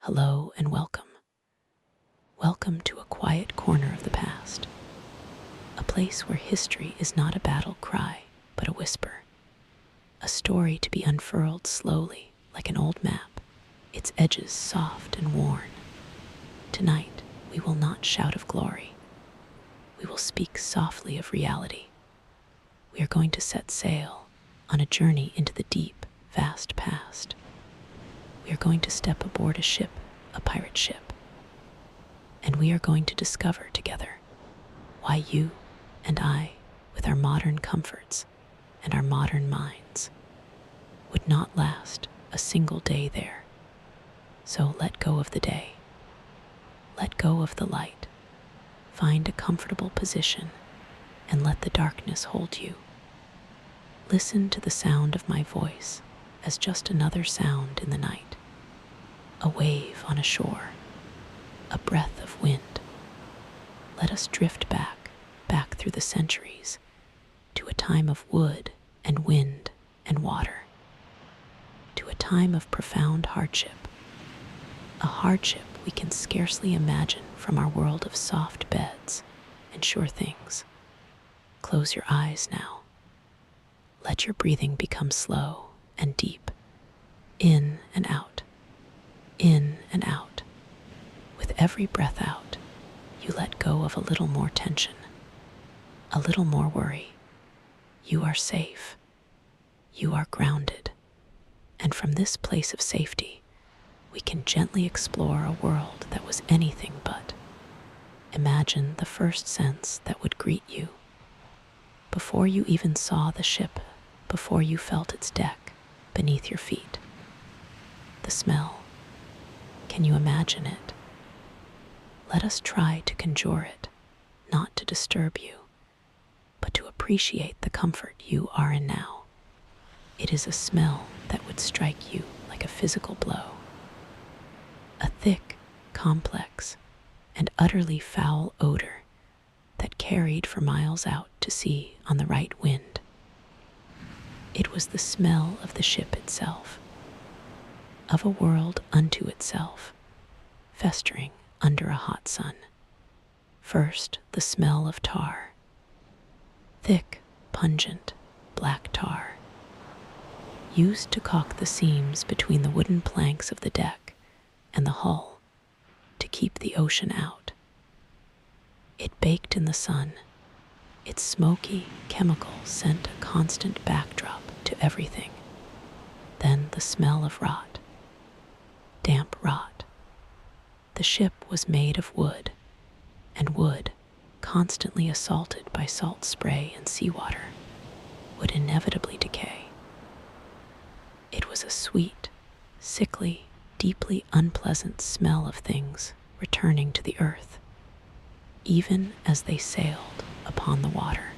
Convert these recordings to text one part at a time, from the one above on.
Hello and welcome. Welcome to a quiet corner of the past, a place where history is not a battle cry, but a whisper, a story to be unfurled slowly like an old map, its edges soft and worn. Tonight, we will not shout of glory. We will speak softly of reality. We are going to set sail on a journey into the deep, vast past. We are going to step aboard a ship, a pirate ship, and we are going to discover together why you and I, with our modern comforts and our modern minds, would not last a single day there. So let go of the day. Let go of the light. Find a comfortable position and let the darkness hold you. Listen to the sound of my voice as just another sound in the night. A wave on a shore, a breath of wind. Let us drift back through the centuries to a time of wood and wind and water, to a time of profound hardship, a hardship we can scarcely imagine from our world of soft beds and sure things. Close your eyes now. Let your breathing become slow and deep, in and out, in and out. With every breath out, you let go of a little more tension, a little more worry. You are safe. You are grounded. And from this place of safety, we can gently explore a world that was anything but. Imagine the first sense that would greet you. Before you even saw the ship, before you felt its deck beneath your feet. The smell. Can you imagine it? Let us try to conjure it, not to disturb you, but to appreciate the comfort you are in now. It is a smell that would strike you like a physical blow. A thick, complex, and utterly foul odor that carried for miles out to sea on the right wind. It was the smell of the ship itself, of a world unto itself, festering under a hot sun. First, the smell of tar. Thick, pungent, black tar. Used to caulk the seams between the wooden planks of the deck and the hull to keep the ocean out. It baked in the sun. Its smoky chemical sent a constant backdrop to everything. Then the smell of rot. Damp rot. The ship was made of wood, and wood, constantly assaulted by salt spray and seawater, would inevitably decay. It was a sweet, sickly, deeply unpleasant smell of things returning to the earth, even as they sailed upon the water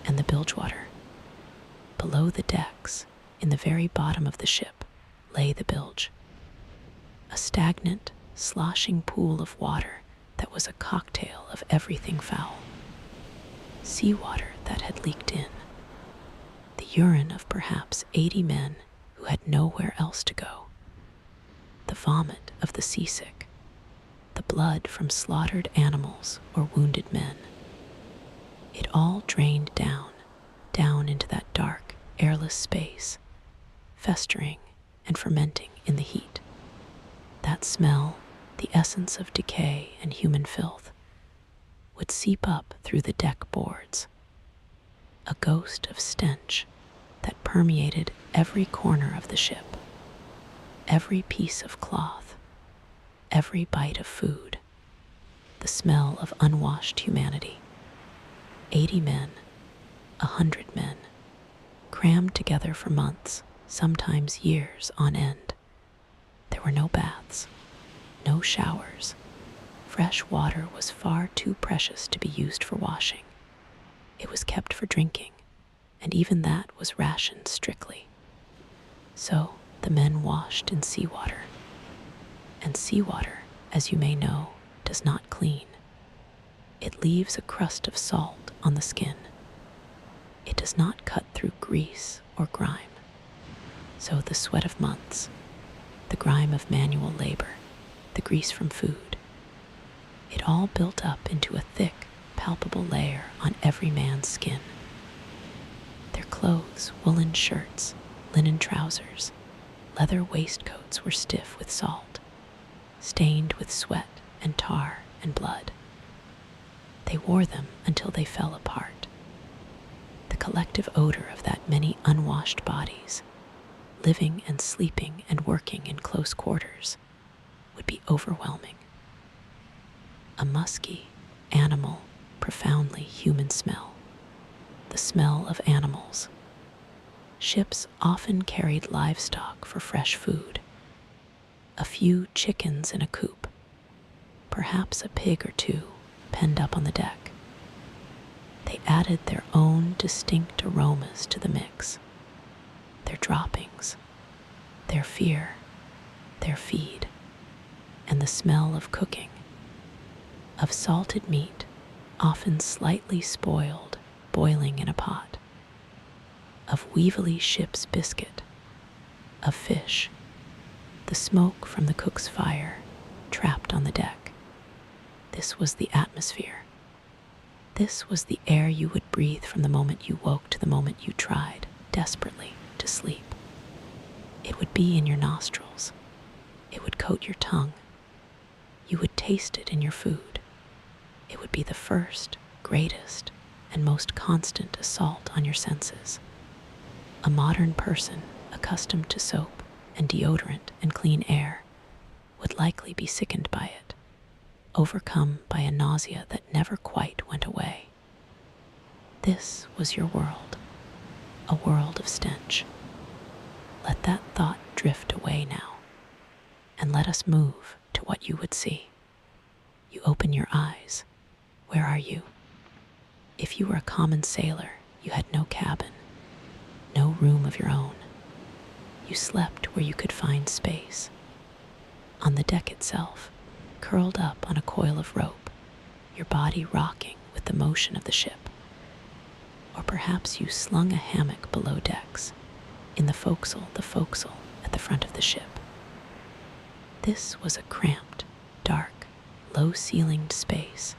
and the bilgewater. Below the decks, in the very bottom of the ship, lay the bilge, a stagnant, sloshing pool of water that was a cocktail of everything foul. Seawater that had leaked in. The urine of perhaps 80 men who had nowhere else to go. The vomit of the seasick. The blood from slaughtered animals or wounded men. It all drained down into that dark, airless space, festering and fermenting in the heat. That smell, the essence of decay and human filth, would seep up through the deck boards, a ghost of stench that permeated every corner of the ship, every piece of cloth, every bite of food, the smell of unwashed humanity. 80 men, 100 men, crammed together for months, sometimes years on end. There were no baths, no showers. Fresh water was far too precious to be used for washing. It was kept for drinking, and even that was rationed strictly. So the men washed in seawater. And seawater, as you may know, does not clean. It leaves a crust of salt on the skin. It does not cut through grease or grime. So the sweat of months, the grime of manual labor, the grease from food. It all built up into a thick, palpable layer on every man's skin. Their clothes, woolen shirts, linen trousers, leather waistcoats were stiff with salt, stained with sweat and tar and blood. They wore them until they fell apart. The collective odor of that many unwashed bodies, living and sleeping and working in close quarters, would be overwhelming. A musky, animal, profoundly human smell. The smell of animals. Ships often carried livestock for fresh food. A few chickens in a coop, perhaps a pig or two penned up on the deck. They added their own distinct aromas to the mix. Their droppings, their fear, their feed, and the smell of cooking, of salted meat, often slightly spoiled, boiling in a pot, of weevily ship's biscuit, of fish, the smoke from the cook's fire trapped on the deck. This was the atmosphere. This was the air you would breathe from the moment you woke to the moment you tried, desperately, to sleep. It would be in your nostrils. It would coat your tongue. You would taste it in your food. It would be the first, greatest, and most constant assault on your senses. A modern person, accustomed to soap and deodorant and clean air, would likely be sickened by it, overcome by a nausea that never quite went away. This was your world, a world of stench. Let that thought drift away now, and let us move to what you would see. You open your eyes. Where are you? If you were a common sailor, you had no cabin, no room of your own. You slept where you could find space. On the deck itself, curled up on a coil of rope, your body rocking with the motion of the ship. Or perhaps you slung a hammock below decks, in the forecastle at the front of the ship. This was a cramped, dark, low-ceilinged space,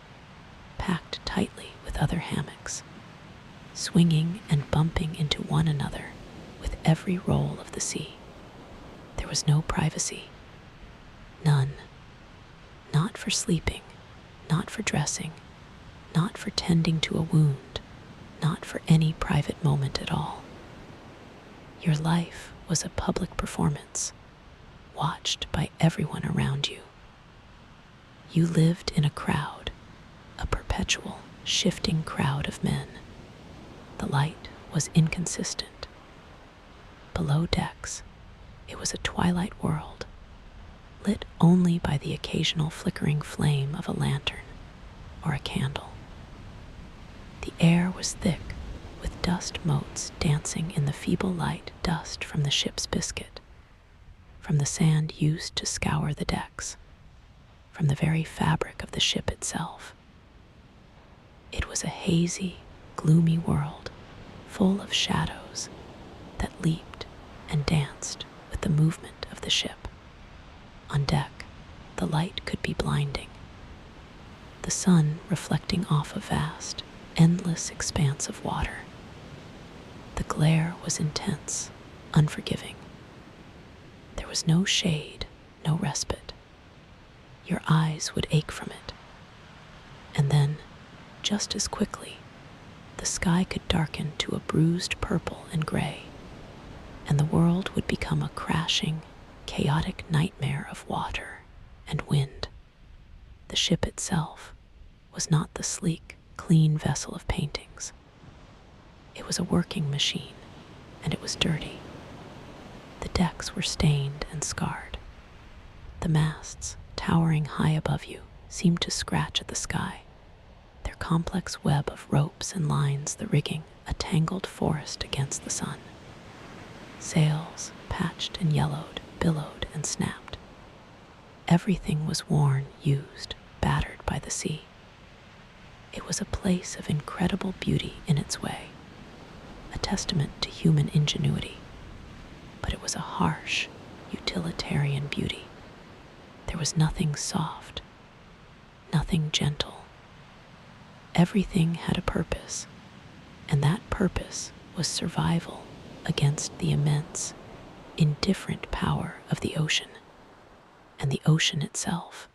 packed tightly with other hammocks, swinging and bumping into one another with every roll of the sea. There was no privacy. None. Not for sleeping, not for dressing, not for tending to a wound, not for any private moment at all. Your life was a public performance, watched by everyone around you. You lived in a crowd, a perpetual, shifting crowd of men. The light was inconsistent. Below decks, it was a twilight world, lit only by the occasional flickering flame of a lantern or a candle. The air was thick, with dust motes dancing in the feeble light dust from the ship's biscuit, from the sand used to scour the decks, from the very fabric of the ship itself. It was a hazy, gloomy world, full of shadows that leaped and danced with the movement of the ship. On deck, the light could be blinding. The sun reflecting off a vast, endless expanse of water. The glare was intense, unforgiving. There was no shade, no respite. Your eyes would ache from it. And then, just as quickly, the sky could darken to a bruised purple and gray, and the world would become a crashing, chaotic nightmare of water and wind. The ship itself was not the sleek, clean vessel of paintings. It was a working machine, and it was dirty. The decks were stained and scarred. The masts, towering high above you, seemed to scratch at the sky, their complex web of ropes and lines, the rigging, a tangled forest against the sun. Sails, patched and yellowed, billowed and snapped. Everything was worn, used, battered by the sea. It was a place of incredible beauty in its way, a testament to human ingenuity, but it was a harsh, utilitarian beauty. There was nothing soft, nothing gentle. Everything had a purpose, and that purpose was survival against the immense, indifferent power of the ocean, and the ocean itself.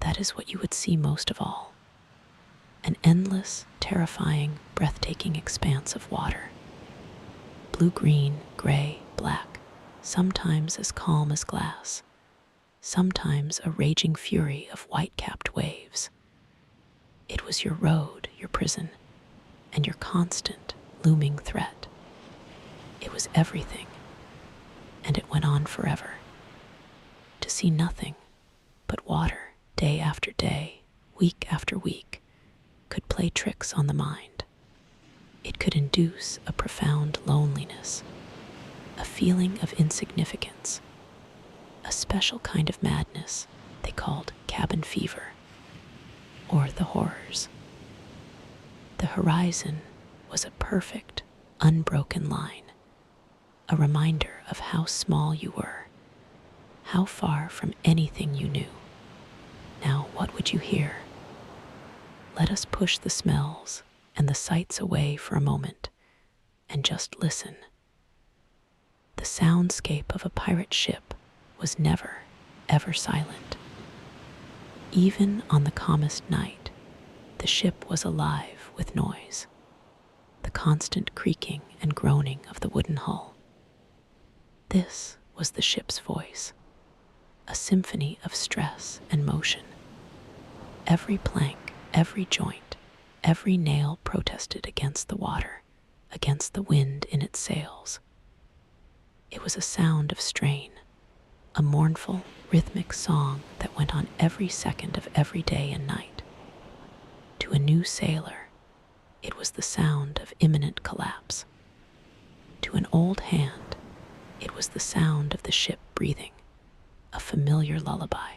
That is what you would see most of all. An endless, terrifying, breathtaking expanse of water. Blue-green, gray, black, sometimes as calm as glass, sometimes a raging fury of white-capped waves. It was your road, your prison, and your constant, looming threat. It was everything, and it went on forever. To see nothing but water day after day, week after week, could play tricks on the mind. It could induce a profound loneliness, a feeling of insignificance, a special kind of madness they called cabin fever, or the horrors. The horizon was a perfect, unbroken line, a reminder of how small you were, how far from anything you knew. Now, what would you hear? Let us push the smells and the sights away for a moment and just listen. The soundscape of a pirate ship was never, ever silent. Even on the calmest night, the ship was alive with noise, the constant creaking and groaning of the wooden hull. This was the ship's voice, a symphony of stress and motion. Every plank, every joint, every nail protested against the water, against the wind in its sails. It was a sound of strain, a mournful, rhythmic song that went on every second of every day and night. To a new sailor, it was the sound of imminent collapse. To an old hand, it was the sound of the ship breathing, a familiar lullaby.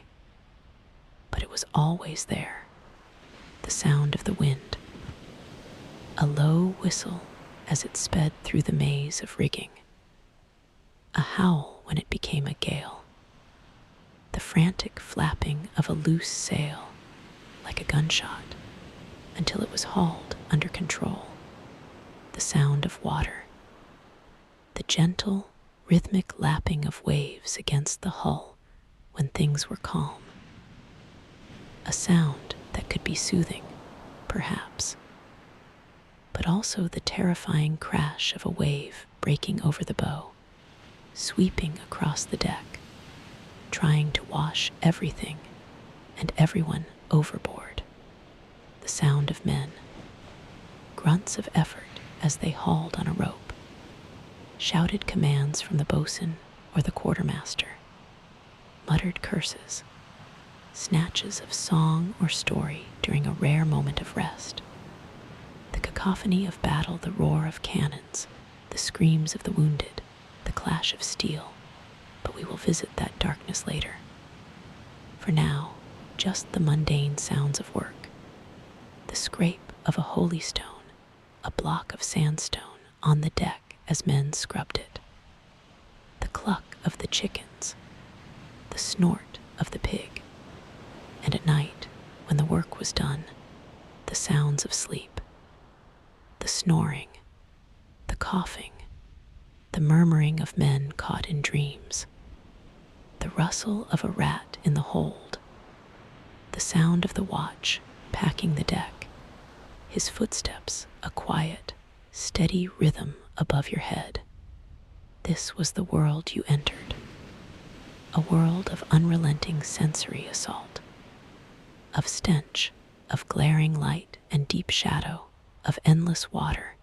But it was always there, the sound of the wind, a low whistle as it sped through the maze of rigging, a howl when it became a gale, the frantic flapping of a loose sail like a gunshot until it was hauled under control, the sound of water, the gentle, rhythmic lapping of waves against the hull when things were calm, a sound that could be soothing, perhaps, but also the terrifying crash of a wave breaking over the bow, sweeping across the deck, trying to wash everything and everyone overboard. The sound of men, grunts of effort as they hauled on a rope, shouted commands from the boatswain or the quartermaster, muttered curses, snatches of song or story during a rare moment of rest, the cacophony of battle, the roar of cannons, the screams of the wounded, the clash of steel. But we will visit that darkness later. For now, just the mundane sounds of work, the scrape of a holy stone, a block of sandstone on the deck as men scrubbed it, the cluck of the chickens, the snort of the pig, and at night, when the work was done, the sounds of sleep, the snoring, the coughing, the murmuring of men caught in dreams, the rustle of a rat in the hold, the sound of the watch packing the deck, his footsteps a quiet, steady rhythm above your head. This was the world you entered, a world of unrelenting sensory assault, of stench, of glaring light and deep shadow, of endless water,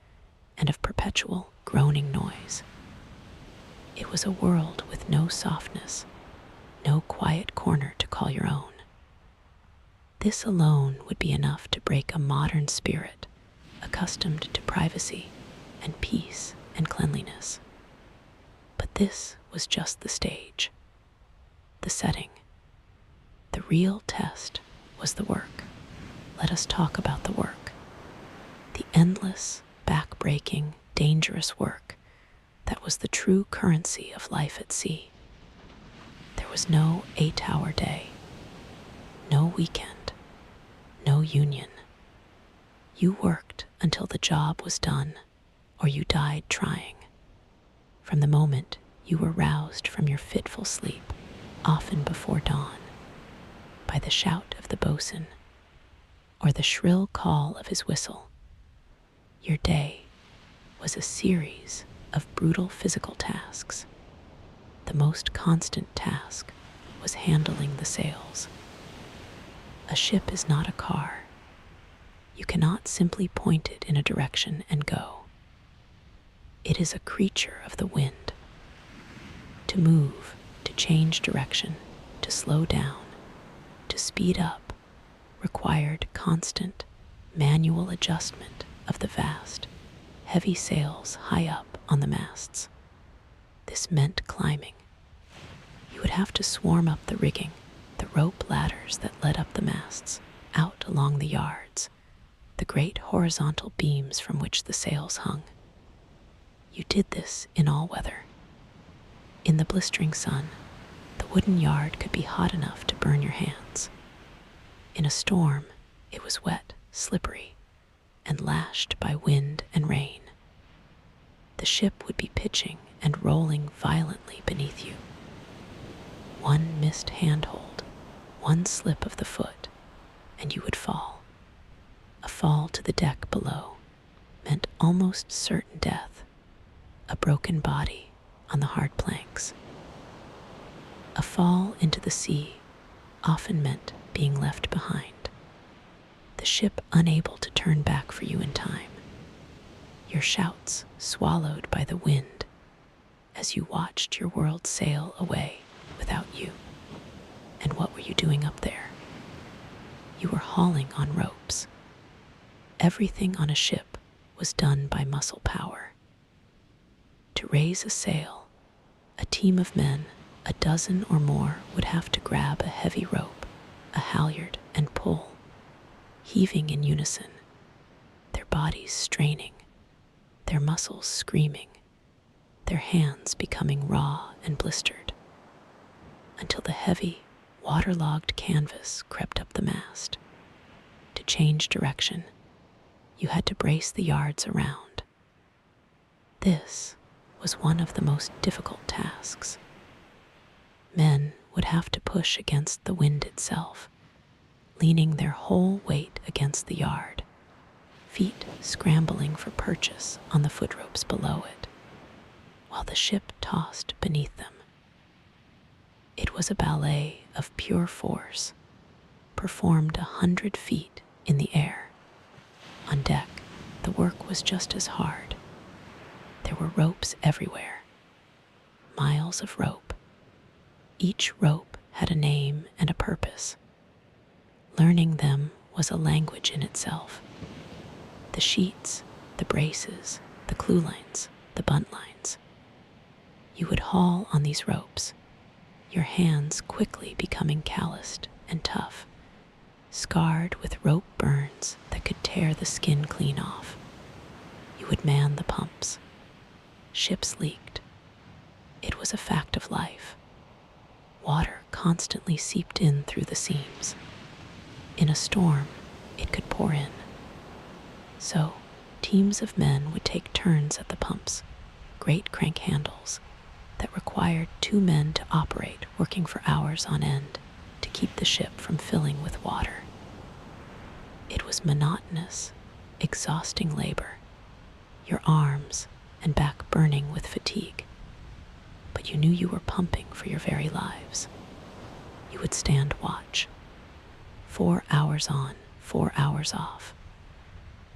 and of perpetual groaning noise. It was a world with no softness, no quiet corner to call your own. This alone would be enough to break a modern spirit accustomed to privacy and peace and cleanliness. But this was just the stage, the setting. The real test was the work. Let us talk about the work. The endless, back-breaking, dangerous work that was the true currency of life at sea. There was no 8-hour day, no weekend, no union. You worked until the job was done, or you died trying. From the moment you were roused from your fitful sleep, often before dawn, by the shout of the boatswain or the shrill call of his whistle, your day was a series of brutal physical tasks. The most constant task was handling the sails. A ship is not a car. You cannot simply point it in a direction and go. It is a creature of the wind. To move, to change direction, to slow down, to speed up, required constant, manual adjustment of the vast, heavy sails high up on the masts. This meant climbing. You would have to swarm up the rigging, the rope ladders that led up the masts, out along the yards, the great horizontal beams from which the sails hung. You did this in all weather. In the blistering sun, the wooden yard could be hot enough to burn your hands. In a storm, it was wet, slippery, and lashed by wind and rain. The ship would be pitching and rolling violently beneath you. One missed handhold, one slip of the foot, and you would fall. A fall to the deck below meant almost certain death, a broken body on the hard planks. A fall into the sea often meant being left behind, the ship unable to turn back for you in time, your shouts swallowed by the wind as you watched your world sail away without you. And what were you doing up there? You were hauling on ropes. Everything on a ship was done by muscle power. To raise a sail, a team of men, a dozen or more, would have to grab a heavy rope, a halyard, and pull, heaving in unison, their bodies straining, their muscles screaming, their hands becoming raw and blistered, until the heavy, waterlogged canvas crept up the mast. To change direction, you had to brace the yards around. This was one of the most difficult tasks. Men would have to push against the wind itself, leaning their whole weight against the yard, feet scrambling for purchase on the footropes below it, while the ship tossed beneath them. It was a ballet of pure force, performed 100 feet in the air. On deck, the work was just as hard. There were ropes everywhere, miles of rope. Each rope had a name and a purpose. Learning them was a language in itself. The sheets, the braces, the clewlines, the buntlines. You would haul on these ropes, your hands quickly becoming calloused and tough, scarred with rope burns that could tear the skin clean off. You would man the pumps. Ships leaked. It was a fact of life. Water constantly seeped in through the seams. In a storm, it could pour in. So, teams of men would take turns at the pumps, great crank handles that required 2 men to operate, working for hours on end to keep the ship from filling with water. It was monotonous, exhausting labor, your arms and back burning with fatigue. But you knew you were pumping for your very lives. You would stand watch. 4 hours on, 4 hours off.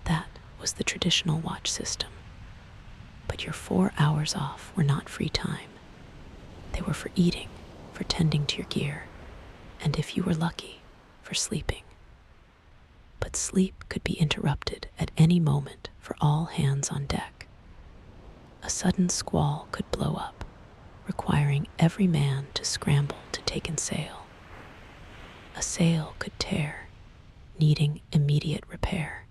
That was the traditional watch system. But your 4 hours off were not free time. They were for eating, for tending to your gear, and if you were lucky, for sleeping. But sleep could be interrupted at any moment for all hands on deck. A sudden squall could blow up, requiring every man to scramble to take in sail. A sail could tear, needing immediate repair.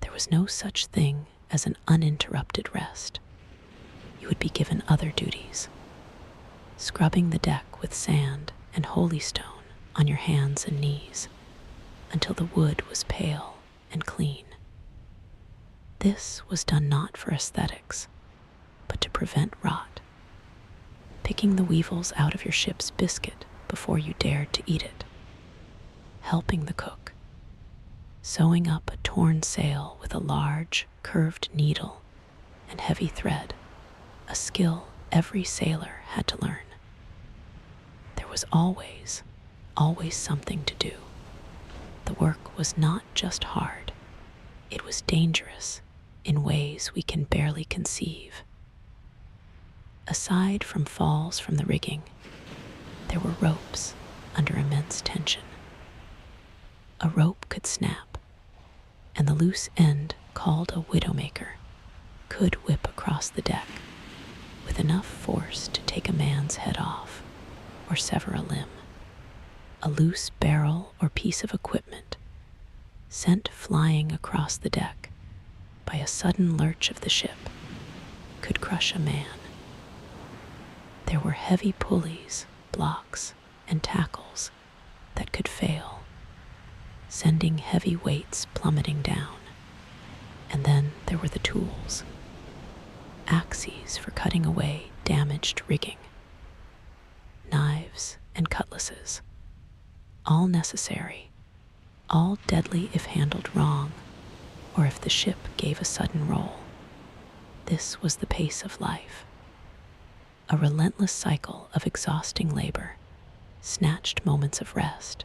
There was no such thing as an uninterrupted rest. You would be given other duties. scrubbing the deck with sand and holystone on your hands and knees until the wood was pale and clean. This was done not for aesthetics, but to prevent rot, picking the weevils out of your ship's biscuit before you dared to eat it, helping the cook, sewing up a torn sail with a large, curved needle and heavy thread, a skill every sailor had to learn. There was always something to do. The work was not just hard, it was dangerous in ways we can barely conceive. Aside from falls from the rigging, there were ropes under immense tension. A rope could snap, and the loose end, called a widowmaker, could whip across the deck with enough force to take a man's head off or sever a limb. A loose barrel or piece of equipment sent flying across the deck by a sudden lurch of the ship could crush a man. There were heavy pulleys, blocks, and tackles that could fail, sending heavy weights plummeting down. And then there were the tools, axes for cutting away damaged rigging, knives and cutlasses, all necessary, all deadly if handled wrong, or if the ship gave a sudden roll. This was the pace of life, a relentless cycle of exhausting labor, snatched moments of rest,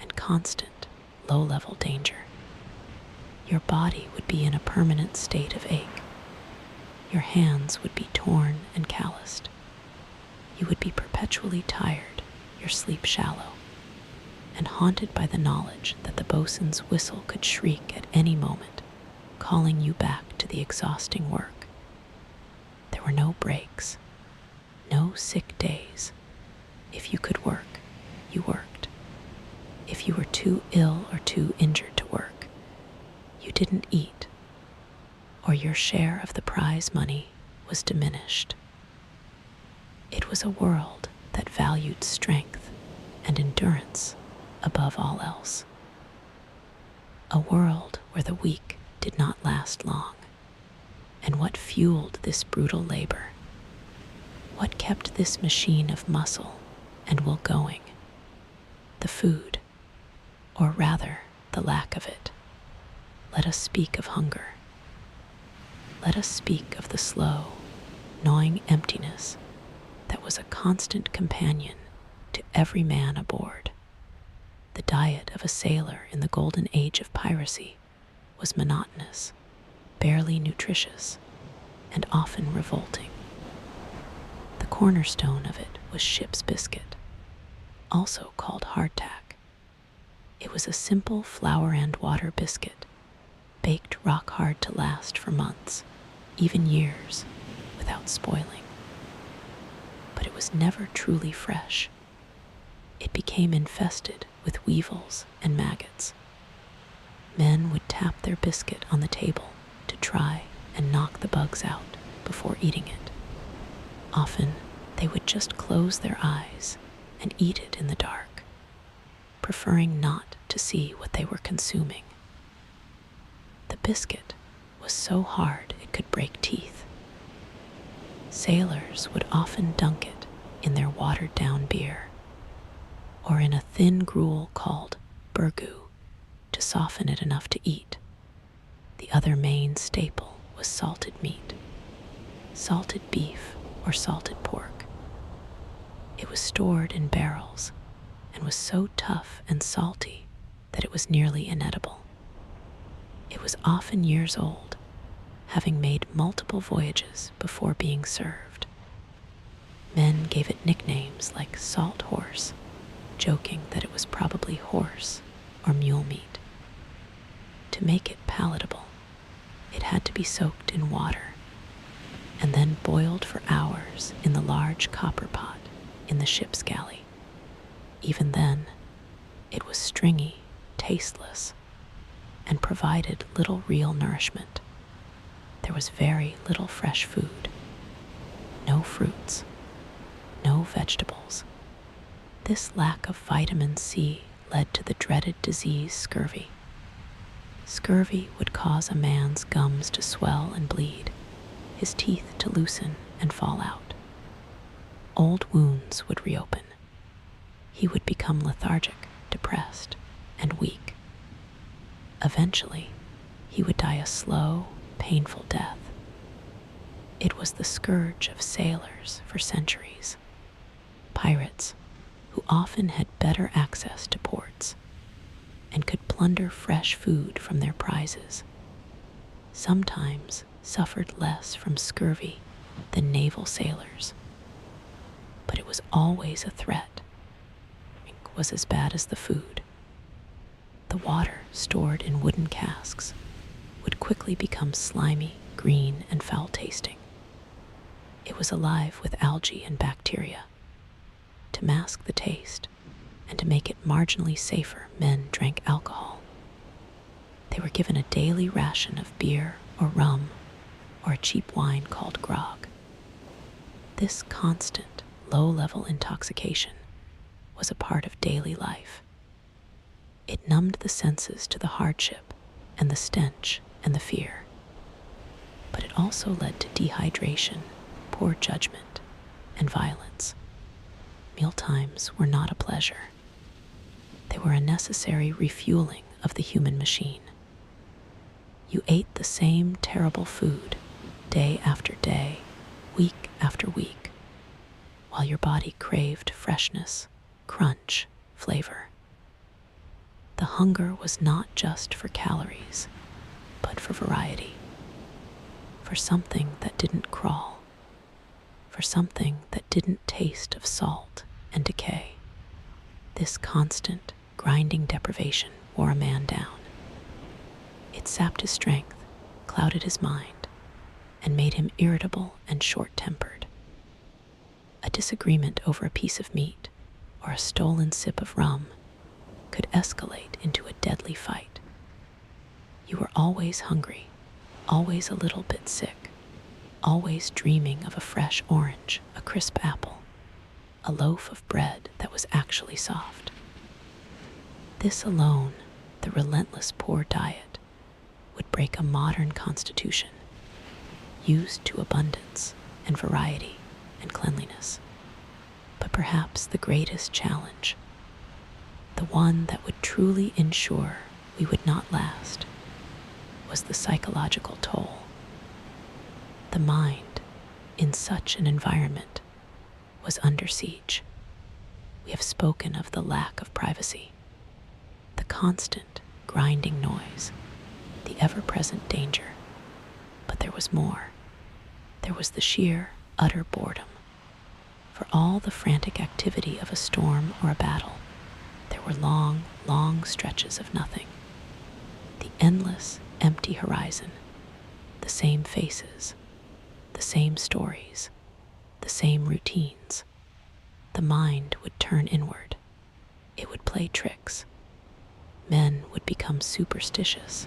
and constant, low-level danger. Your body would be in a permanent state of ache. Your hands would be torn and calloused. You would be perpetually tired, your sleep shallow, and haunted by the knowledge that the boatswain's whistle could shriek at any moment, calling you back to the exhausting work. There were no breaks, no sick days. If you could work, you worked. If you were too ill or too injured to work, you didn't eat, or your share of the prize money was diminished. It was a world that valued strength and endurance above all else. A world where the weak did not last long. And what fueled this brutal labor? What kept this machine of muscle and will going? The food, or rather the lack of it. Let us speak of hunger. Let us speak of the slow, gnawing emptiness that was a constant companion to every man aboard. The diet of a sailor in the golden age of piracy was monotonous, barely nutritious, and often revolting. The cornerstone of it was ship's biscuit, also called hardtack. It was a simple flour and water biscuit, baked rock hard to last for months, even years, without spoiling. But it was never truly fresh. It became infested with weevils and maggots. Men would tap their biscuit on the table to try and knock the bugs out before eating it. Often, they would just close their eyes and eat it in the dark, preferring not to see what they were consuming. The biscuit was so hard it could break teeth. Sailors would often dunk it in their watered-down beer, or in a thin gruel called burgoo to soften it enough to eat. The other main staple was salted meat, salted beef or salted pork. It was stored in barrels and was so tough and salty that it was nearly inedible. It was often years old, having made multiple voyages before being served. Men gave it nicknames like salt horse, joking that it was probably horse or mule meat. To make it palatable, it had to be soaked in water and then boiled for hours in the large copper pot in the ship's galley. Even then, it was stringy, tasteless, and provided little real nourishment. There was very little fresh food, no fruits, no vegetables. This lack of vitamin C led to the dreaded disease scurvy. Scurvy would cause a man's gums to swell and bleed, his teeth to loosen and fall out. Old wounds would reopen. He would become lethargic, depressed, and weak. Eventually, he would die a slow, painful death. It was the scourge of sailors for centuries. Pirates, who often had better access to ports and could plunder fresh food from their prizes, sometimes suffered less from scurvy than naval sailors. But it was always a threat. It was as bad as the food. The water, stored in wooden casks, would quickly become slimy, green, and foul-tasting. It was alive with algae and bacteria. To mask the taste and to make it marginally safer, men drank alcohol. They were given a daily ration of beer or rum or a cheap wine called grog. This constant, low-level intoxication was a part of daily life. It numbed the senses to the hardship and the stench and the fear. But it also led to dehydration, poor judgment, and violence. Mealtimes were not a pleasure. They were a necessary refueling of the human machine. You ate the same terrible food day after day, week after week, while your body craved freshness, crunch, flavor. The hunger was not just for calories, but for variety, for something that didn't crawl, for something that didn't taste of salt and decay. This constant, grinding deprivation wore a man down. It sapped his strength, clouded his mind, and made him irritable and short-tempered. A disagreement over a piece of meat or a stolen sip of rum could escalate into a deadly fight. You were always hungry, always a little bit sick, always dreaming of a fresh orange, a crisp apple, a loaf of bread that was actually soft. This alone, the relentless poor diet, would break a modern constitution, used to abundance and variety and cleanliness. But perhaps the greatest challenge, the one that would truly ensure we would not last, was the psychological toll. The mind, in such an environment, was under siege. We have spoken of the lack of privacy, the constant grinding noise, the ever-present danger. But there was more. There was the sheer, utter boredom. For all the frantic activity of a storm or a battle, there were long, long stretches of nothing. The endless, empty horizon, the same faces, the same stories, the same routines. The mind would turn inward. It would play tricks. Men would become superstitious,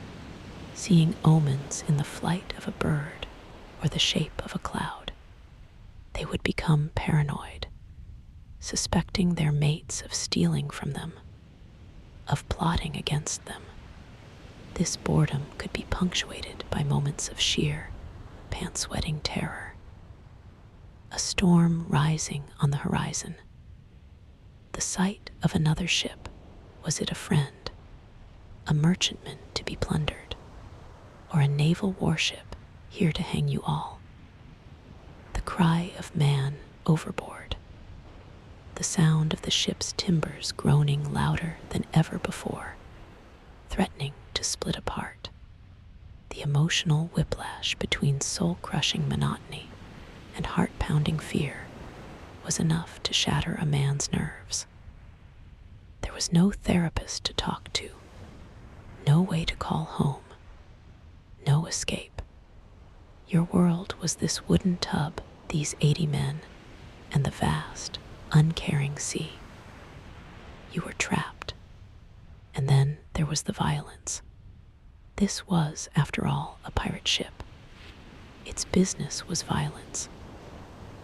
seeing omens in the flight of a bird or the shape of a cloud. They would become paranoid, suspecting their mates of stealing from them, of plotting against them. This boredom could be punctuated by moments of sheer, pants-wetting terror. A storm rising on the horizon. The sight of another ship, was it a friend, a merchantman to be plundered, or a naval warship here to hang you all? The cry of man overboard, the sound of the ship's timbers groaning louder than ever before, threatening to split apart. The emotional whiplash between soul-crushing monotony and heart-pounding fear was enough to shatter a man's nerves. There was no therapist to talk to, no way to call home, no escape. Your world was this wooden tub, these 80 men, and the vast, uncaring sea. You were trapped. And then there was the violence. This was, after all, a pirate ship. Its business was violence.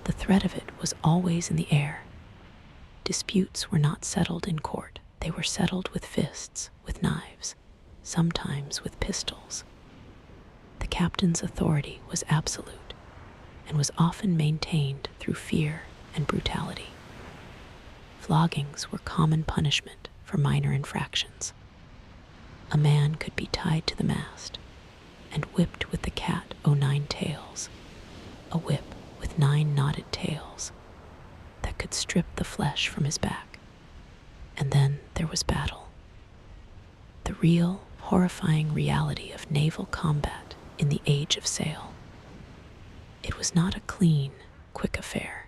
The threat of it was always in the air. Disputes were not settled in court. They were settled with fists, with knives, sometimes with pistols. The captain's authority was absolute and was often maintained through fear and brutality. Floggings were common punishment for minor infractions. A man could be tied to the mast and whipped with the cat o' nine tails, a whip with 9 knotted tails that could strip the flesh from his back. And then there was battle. The real, horrifying reality of naval combat in the age of sail. It was not a clean, quick affair.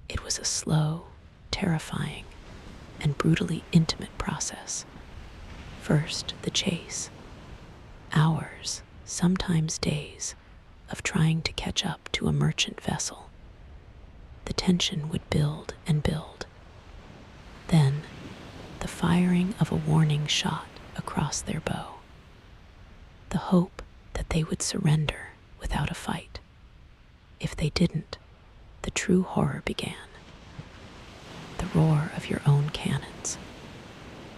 It was a slow, terrifying, and brutally intimate process. First, the chase. Hours, sometimes days, of trying to catch up to a merchant vessel. The tension would build and build. Then, the firing of a warning shot across their bow. The hope that they would surrender without a fight. If they didn't, the true horror began. The roar of your own cannons.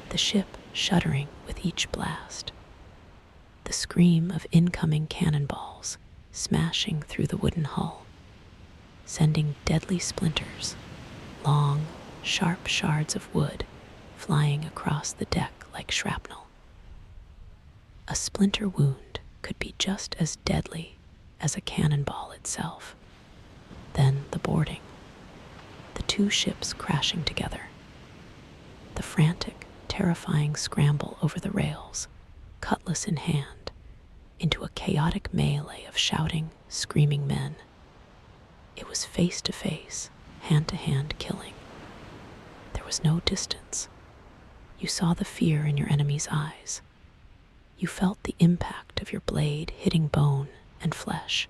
The ship shuddering with each blast. The scream of incoming cannonballs smashing through the wooden hull, sending deadly splinters, long, sharp shards of wood flying across the deck like shrapnel. A splinter wound could be just as deadly as a cannonball itself. Then the boarding, the two ships crashing together, the frantic, terrifying scramble over the rails, cutlass in hand, into a chaotic melee of shouting, screaming men. It was face-to-face, hand-to-hand killing. There was no distance. You saw the fear in your enemy's eyes. You felt the impact of your blade hitting bone and flesh.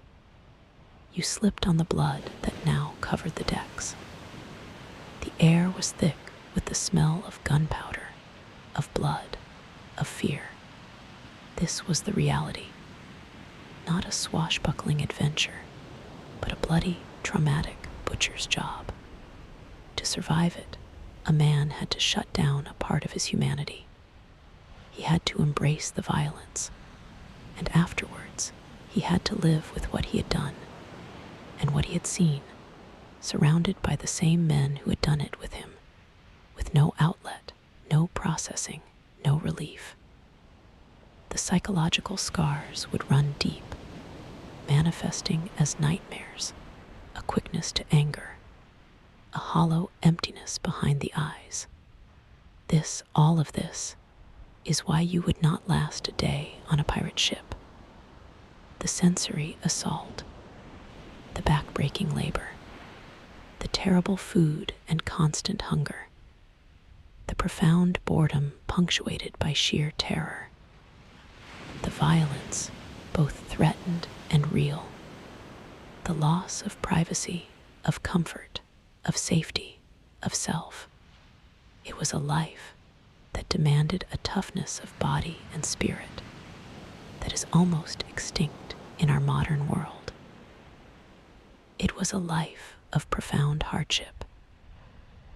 You slipped on the blood that now covered the decks. The air was thick with the smell of gunpowder, of blood, of fear. This was the reality. Not a swashbuckling adventure, but a bloody, traumatic butcher's job. To survive it, a man had to shut down a part of his humanity. He had to embrace the violence, and afterwards, he had to live with what he had done and what he had seen, surrounded by the same men who had done it with him, with no outlet, no processing, no relief. The psychological scars would run deep, manifesting as nightmares, a quickness to anger, a hollow emptiness behind the eyes. All of this, is why you would not last a day on a pirate ship. The sensory assault, the back-breaking labor, the terrible food and constant hunger, the profound boredom punctuated by sheer terror, the violence, both threatened and real, the loss of privacy, of comfort, of safety, of self. It was a life that demanded a toughness of body and spirit that is almost extinct in our modern world. It was a life of profound hardship,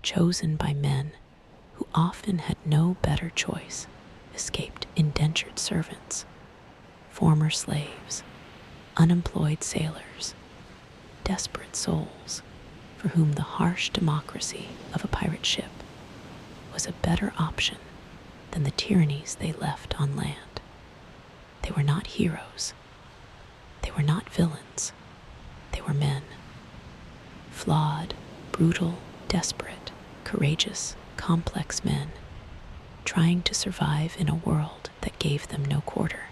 chosen by men who often had no better choice, escaped indentured servants, former slaves, unemployed sailors, desperate souls for whom the harsh democracy of a pirate ship was a better option than the tyrannies they left on land. They were not heroes. They were not villains. They were men. Flawed, brutal, desperate, courageous, complex men, trying to survive in a world that gave them no quarter.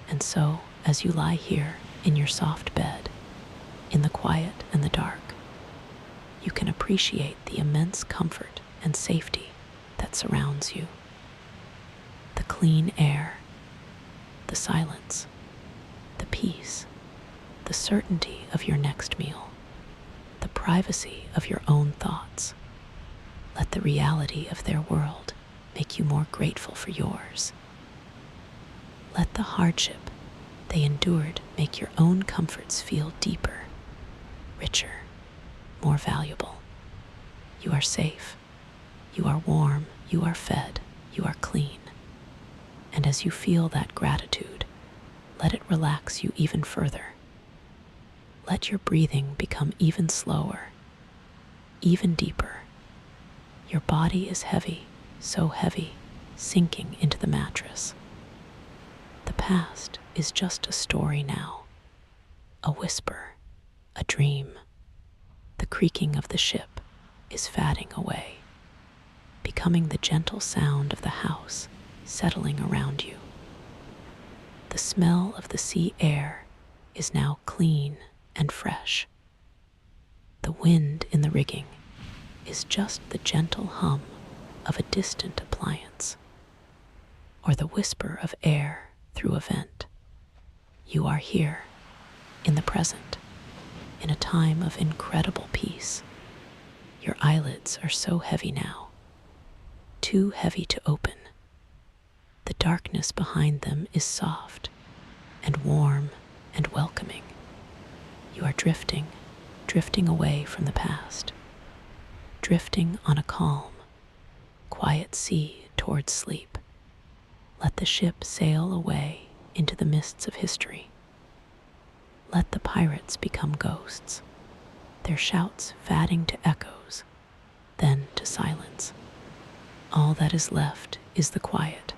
And so, as you lie here in your soft bed, in the quiet and the dark, you can appreciate the immense comfort and safety that surrounds you. The clean air, the silence, the peace, the certainty of your next meal, the privacy of your own thoughts. Let the reality of their world make you more grateful for yours. Let the hardship they endured make your own comforts feel deeper, richer, more valuable. You are safe. You are warm. You are fed. You are clean. And as you feel that gratitude, let it relax you even further. Let your breathing become even slower, even deeper. Your body is heavy, so heavy, sinking into the mattress. The past is just a story now, a whisper, a dream. The creaking of the ship is fading away, becoming the gentle sound of the house settling around you. The smell of the sea air is now clean and fresh. The wind in the rigging is just the gentle hum of a distant appliance, or the whisper of air through a vent. You are here, in the present, in a time of incredible peace. Your eyelids are so heavy now, too heavy to open. The darkness behind them is soft and warm and welcoming. You are drifting, drifting away from the past, drifting on a calm, quiet sea towards sleep. Let the ship sail away into the mists of history. Let the pirates become ghosts, their shouts fading to echoes, then to silence. All that is left is the quiet,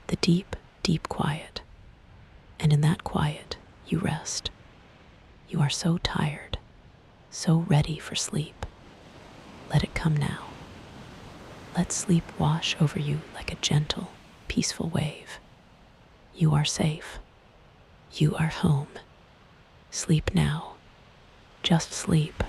the deep, deep quiet. And in that quiet, you rest. You are so tired, so ready for sleep. Let it come now. Let sleep wash over you like a gentle, peaceful wave. You are safe. You are home. Sleep now. Just sleep.